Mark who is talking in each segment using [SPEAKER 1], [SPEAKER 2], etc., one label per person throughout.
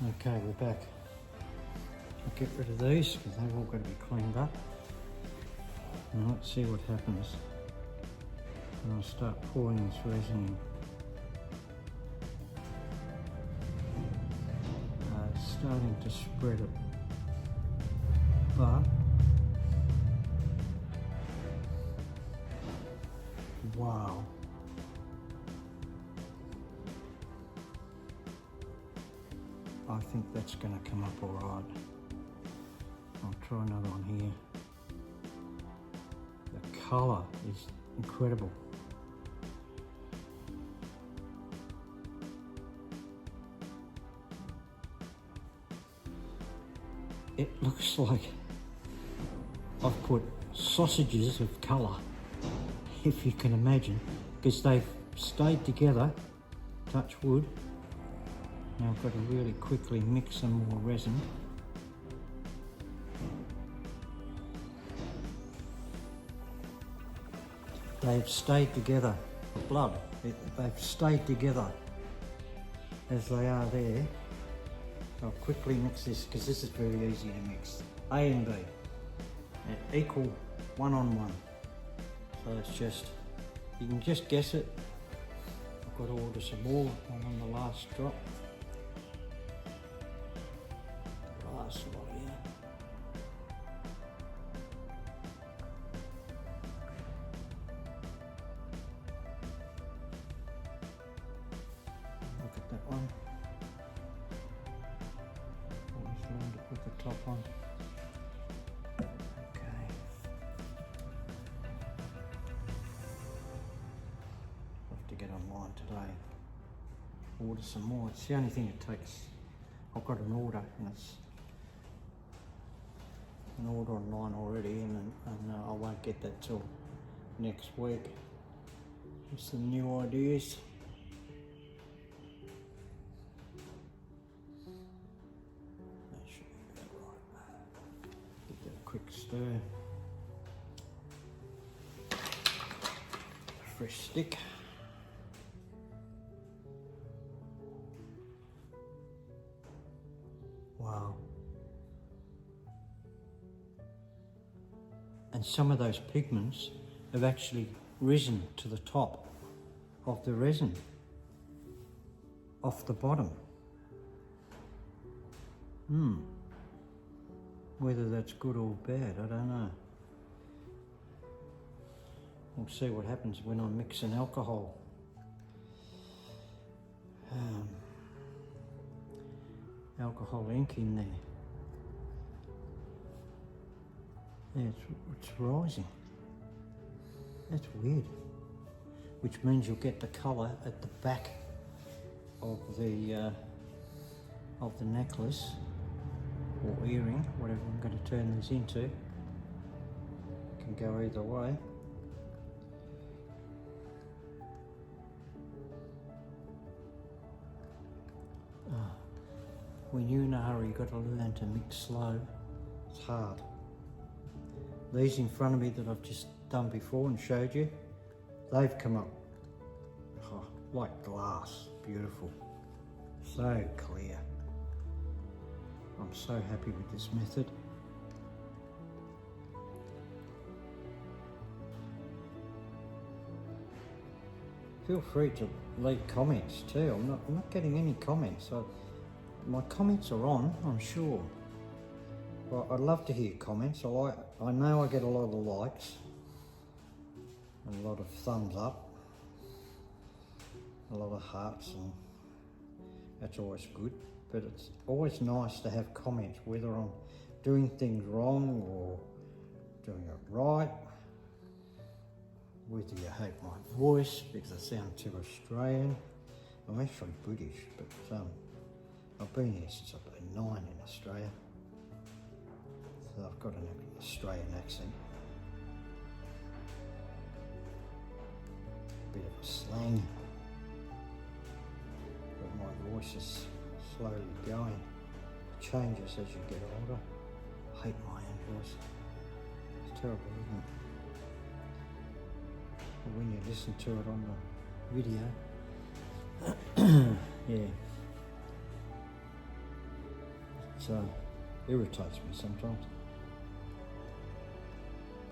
[SPEAKER 1] Okay, we're back. I'll get rid of these because they've all got to be cleaned up. And let's see what happens when I start pouring this resin in. It's starting to spread it, but wow. I think that's going to come up all right. I'll try another one here. The colour is incredible. It looks like I've put sausages of colour, if you can imagine, because they've stayed together, touch wood. Now I've got to really quickly mix some more resin. They've stayed together, the blood, they've stayed together as they are there. I'll quickly mix this because this is very easy to mix. A and B, equal 1 on 1. So it's just, you can just guess it. I've got to order some more. I'm on the last drop. Last lot here. Look at that one. Always learn to put the top on. Okay. I'll have to get online today. Order some more. It's the only thing it takes. I've got an order and it's an order online already, and I won't get that till next week. Just some new ideas. That should be about right. Give that a quick stir. Fresh stick. Wow. And some of those pigments have actually risen to the top of the resin, off the bottom. Whether that's good or bad, I don't know. We'll see what happens when I mix an alcohol. Alcohol ink in there. Yeah, it's rising. That's weird. Which means you'll get the colour at the back of the necklace or earring, whatever I'm going to turn this into. It can go either way. When you're in a hurry, you've got to learn to mix slow. It's hard. These in front of me that I've just done before and showed you, they've come up like glass, beautiful, so clear. I'm so happy with this method. Feel free to leave comments too. I'm not getting any comments. My comments are on, I'm sure. Well, I'd love to hear comments. I know I get a lot of likes and a lot of thumbs up, a lot of hearts, and that's always good. But it's always nice to have comments, whether I'm doing things wrong or doing it right, whether you hate my voice because I sound too Australian. I'm actually British, but I've been here since I've been 9 in Australia. So I've got an Australian accent. Bit of a slang. But my voice is slowly going. It changes as you get older. I hate my own voice. It's terrible, isn't it? But when you listen to it on the video, yeah. irritates me sometimes.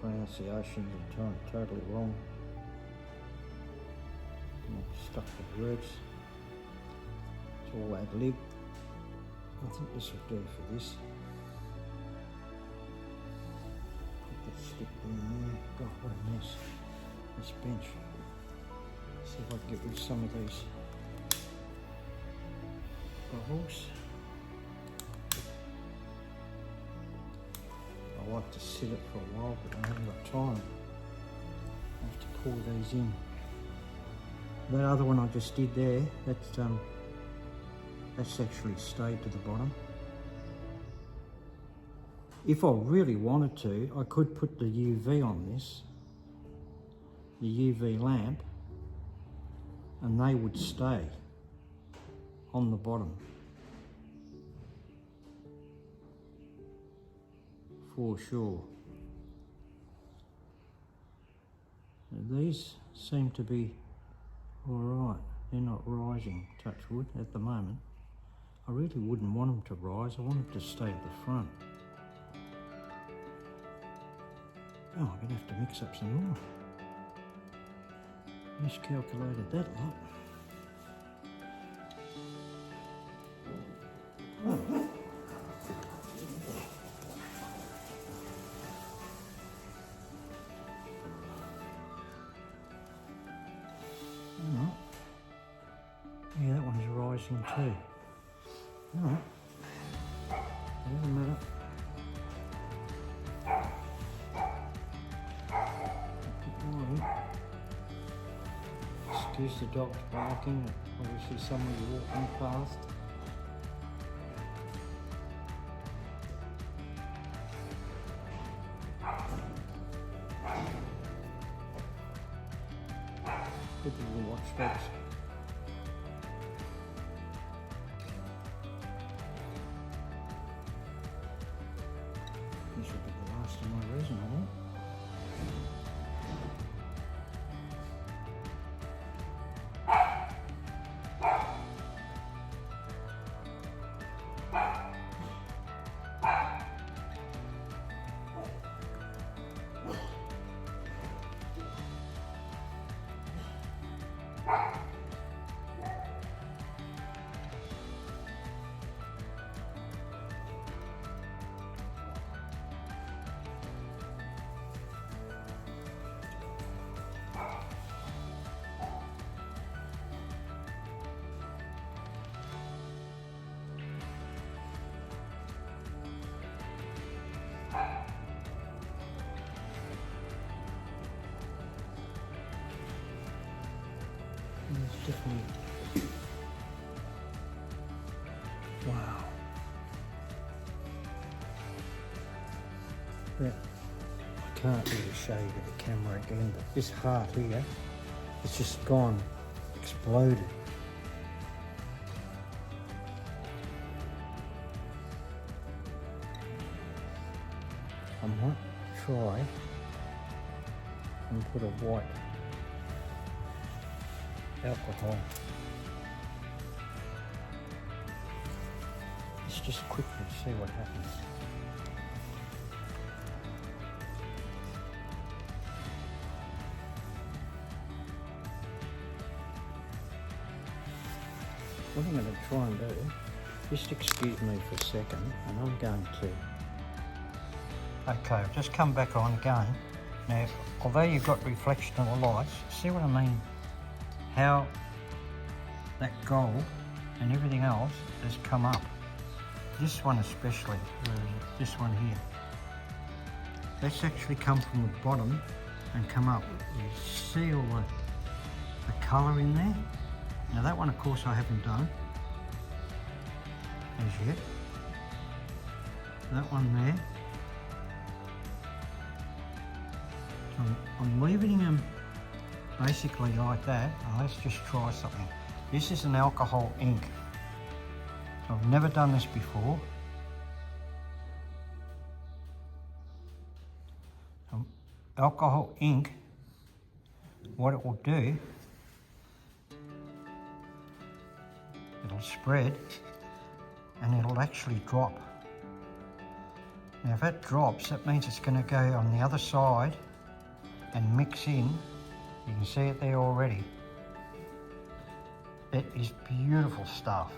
[SPEAKER 1] Pronunciations are totally wrong. I'm stuck with words. It's all ad lib. I think this will do for this. Put that stick down there. God, what a mess. This bench. See if I can get rid of some of these bubbles. I like to sit it for a while, but I haven't got time. I have to pour these in. That other one I just did there, that's actually stayed to the bottom. If I really wanted to, I could put the UV on this, the UV lamp, and they would stay on the bottom. For sure. These seem to be alright. They're not rising, touch wood, at the moment. I really wouldn't want them to rise. I want them to stay at the front. Oh, I'm going to have to mix up some more. Miscalculated that lot. Oh. Alright. Yeah, that one's rising too. Alright. Doesn't matter. Excuse the dogs barking. Obviously someone's walking past. Good little watchdogs. This will be the last of my resin, I think. It's definitely, wow. Yeah, I can't really show you with the camera again, but this heart here, it's just gone, exploded. I might try and put a white alcohol. Let's just quickly see what happens. What I'm going to try and do, just excuse me for a second, and I'm going to... Okay, I've just come back on again. Now, although you've got reflection of the lights, see what I mean? How that gold and everything else has come up. This one especially, this one here. That's actually come from the bottom and come up. You see all the colour in there? Now that one of course I haven't done as yet. That one there. So I'm leaving them basically like that. Now let's just try something. This is an alcohol ink. So I've never done this before. Alcohol ink, what it will do, it'll spread and it'll actually drop Now if that drops, that means it's going to go on the other side and mix in. You can see it there already. It is beautiful stuff.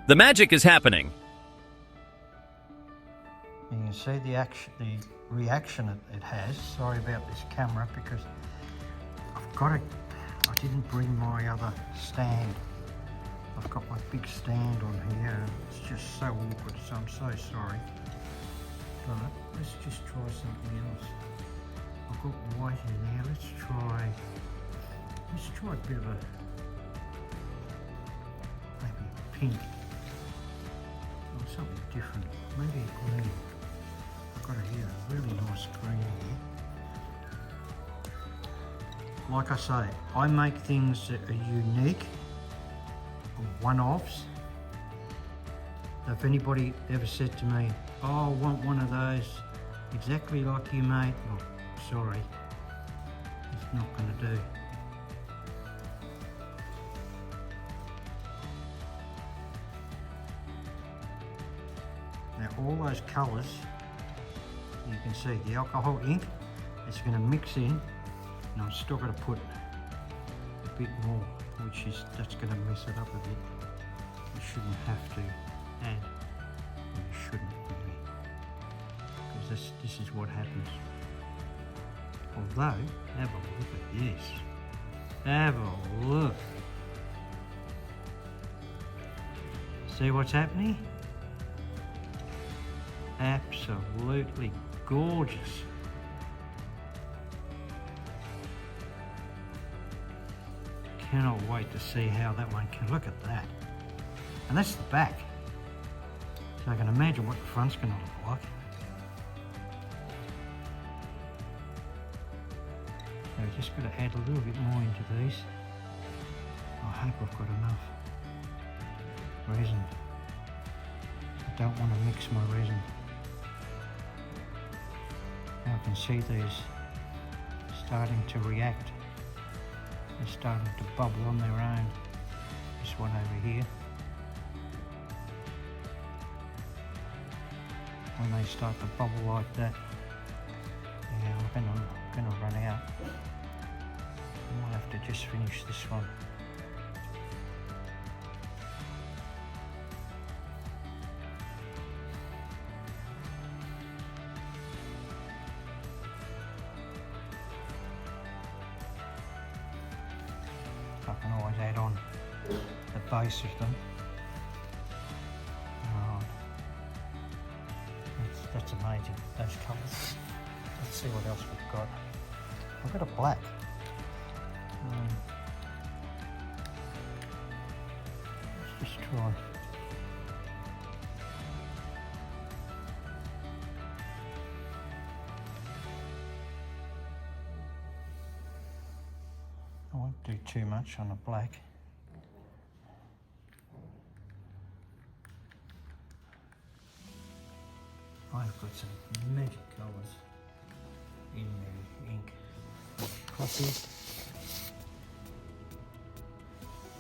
[SPEAKER 2] The magic is happening.
[SPEAKER 1] You can see the reaction it has. Sorry about this camera because I didn't bring my other stand. I've got my big stand on here and it's just so awkward, so I'm so sorry. Right, let's just try something else. I've got white in there, let's try a bit of a, maybe pink. Or something different, maybe a green. I've got here a really nice green here. Like I say, I make things that are unique, one-offs. If anybody ever said to me, oh, I want one of those exactly like you made, well, sorry, it's not going to do. Now all those colours, you can see the alcohol ink, it's going to mix in, and I'm still going to put a bit more, that's going to mess it up a bit. You shouldn't have to add, or you shouldn't really, because this is what happens. Although, have a look at this. Have a look. See what's happening? Absolutely gorgeous. Cannot wait to see how that one can look at that. And that's the back. So I can imagine what the front's going to look like. So we've just got to add a little bit more into these. I hope I've got enough resin. I don't want to mix my resin. Now I can see these starting to react. They're starting to bubble on their own. This one over here. When they start to bubble like that, yeah, I'm gonna run out. I might have to just finish this one. I can always add on the base of them. That's amazing, those colours. Let's see what else we've got. I've got a black. Let's just try. I won't do too much on a black. I've got some magic colours in the ink. Coffee.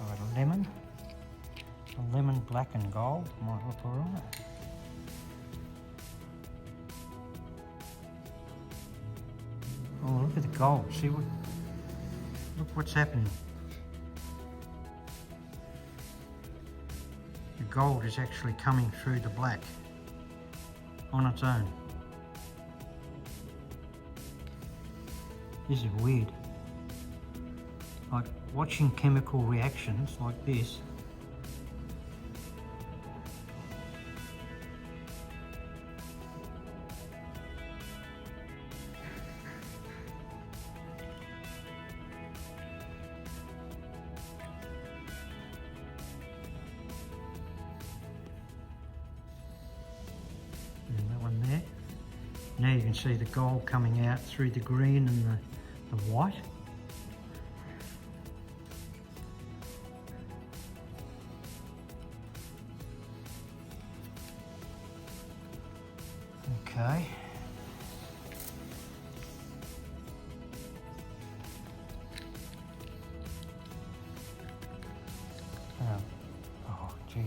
[SPEAKER 1] I've got a lemon black and gold, might look alright. Oh, look at the gold, look what's happening. The gold is actually coming through the black on its own. This is weird. Like watching chemical reactions like this. Now you can see the gold coming out through the green and the white. Okay. Oh geez,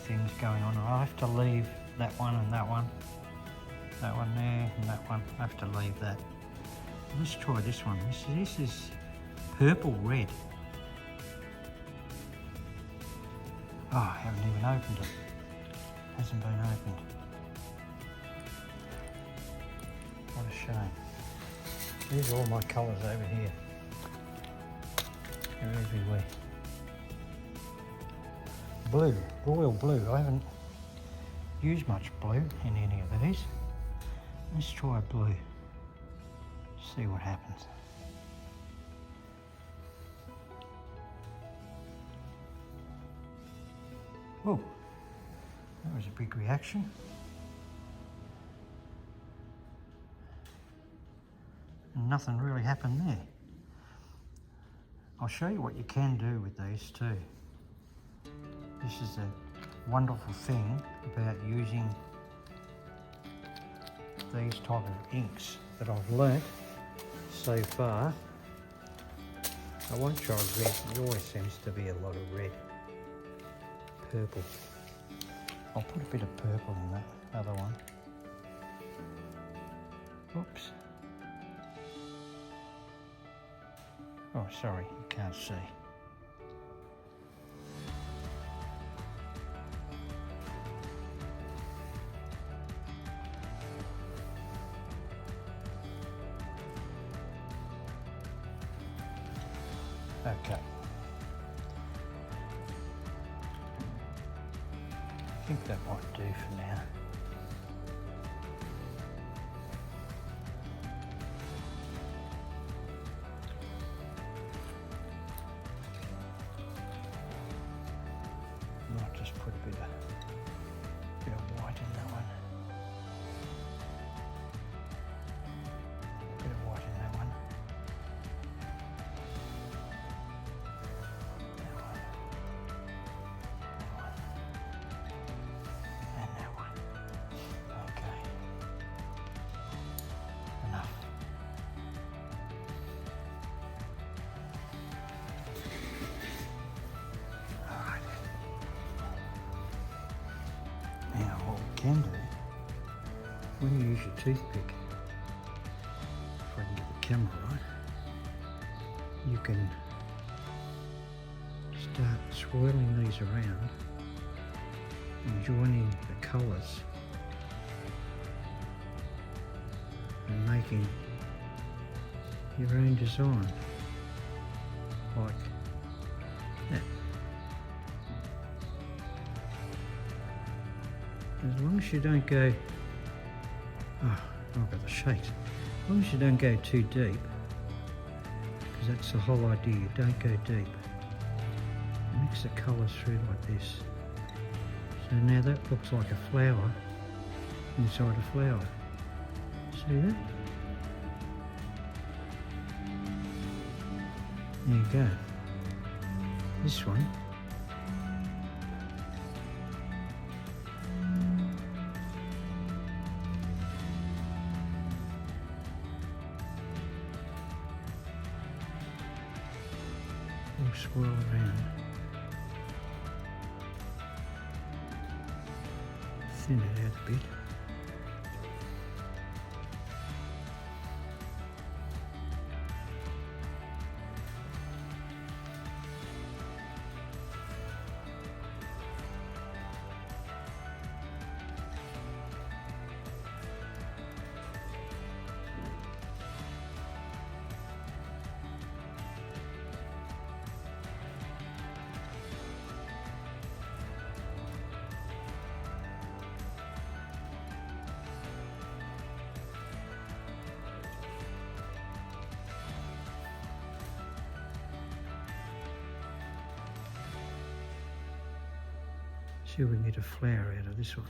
[SPEAKER 1] things going on. I'll have to leave that one and that one. That one there and that one. I have to leave that. Let's try this one. This is purple red. Oh, I haven't even opened it. Hasn't been opened. What a shame. Here's all my colours over here. They're everywhere. Blue, royal blue. I haven't used much blue in any of these. Let's try blue. See what happens. Oh, that was a big reaction. And nothing really happened there. I'll show you what you can do with these too. This is a wonderful thing about using these type of inks that I've learnt so far. I won't try red, there always seems to be a lot of red. Purple. I'll put a bit of purple in that other one. Oops. Oh, sorry, you can't see. Okay. I think that might do for now. Might just put a bit of white in that one. A bit of white in that one. That one. And that one. Okay. Enough. Alright. Now what we can do, when you use your toothpick, if I can get the camera right, you can start swirling these around and joining the colours and making your own design like that. As long as you don't go, oh, I've got the shakes. As long as you don't go too deep, because that's the whole idea, you don't go deep. Mix the colours through like this. So now that looks like a flower inside a flower. See that? There you go. This one. We'll swirl around. Thin it out a bit. See if we can get a flower out of this one.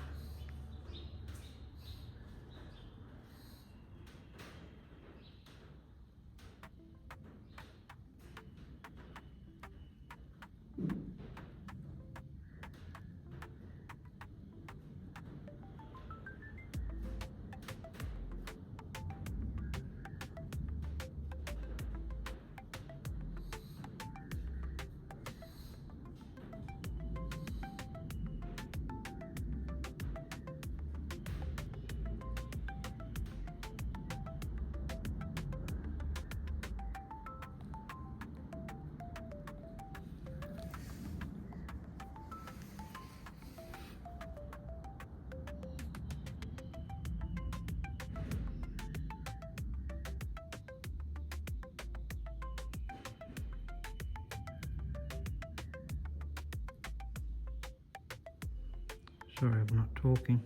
[SPEAKER 1] Sorry I'm not talking,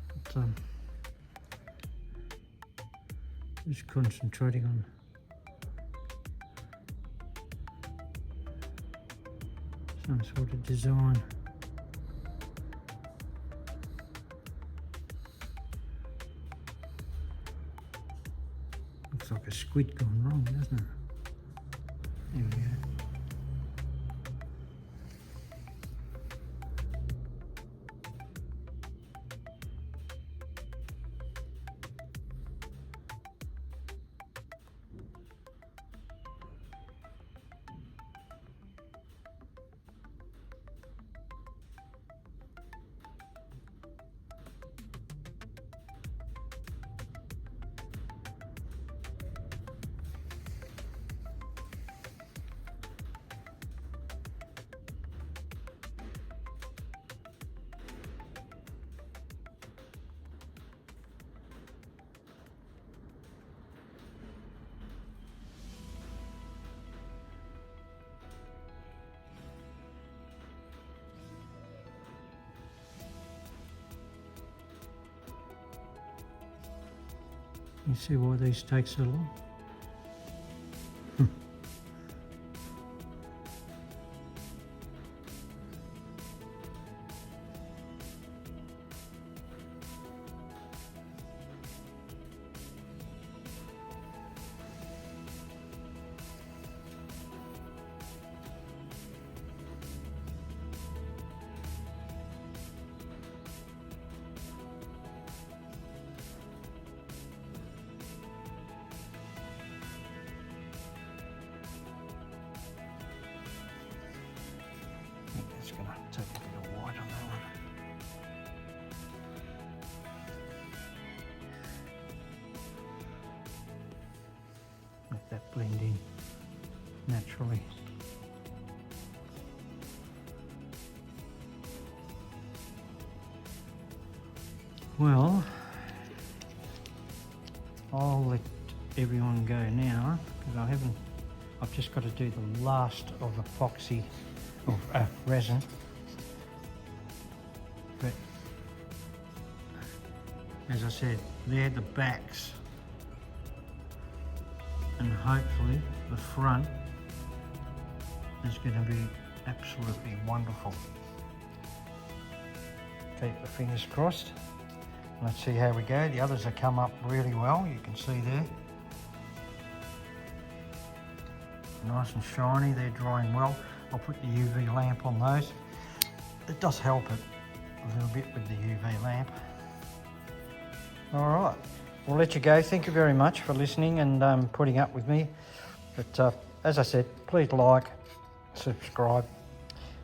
[SPEAKER 1] but just concentrating on some sort of design. Looks like a squid gone wrong, doesn't it? There we go. You see why these take so long? It's going to take a bit of white on that one. Let that blend in naturally. Well, I'll let everyone go now because I've just got to do the last of epoxy of resin, but as I said, they're the backs, and hopefully the front is going to be absolutely wonderful. Keep the fingers crossed. Let's see how we go. The others have come up really well, you can see there. Nice and shiny, they're drying well. I'll put the UV lamp on those. It does help it a little bit with the UV lamp. All right, we'll let you go. Thank you very much for listening and putting up with me. But as I said, please like, subscribe,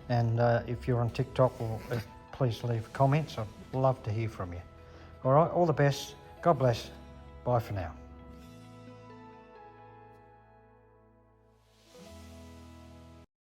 [SPEAKER 1] and if you're on TikTok, please leave comments. I'd love to hear from you. All right, all the best. God bless. Bye for now.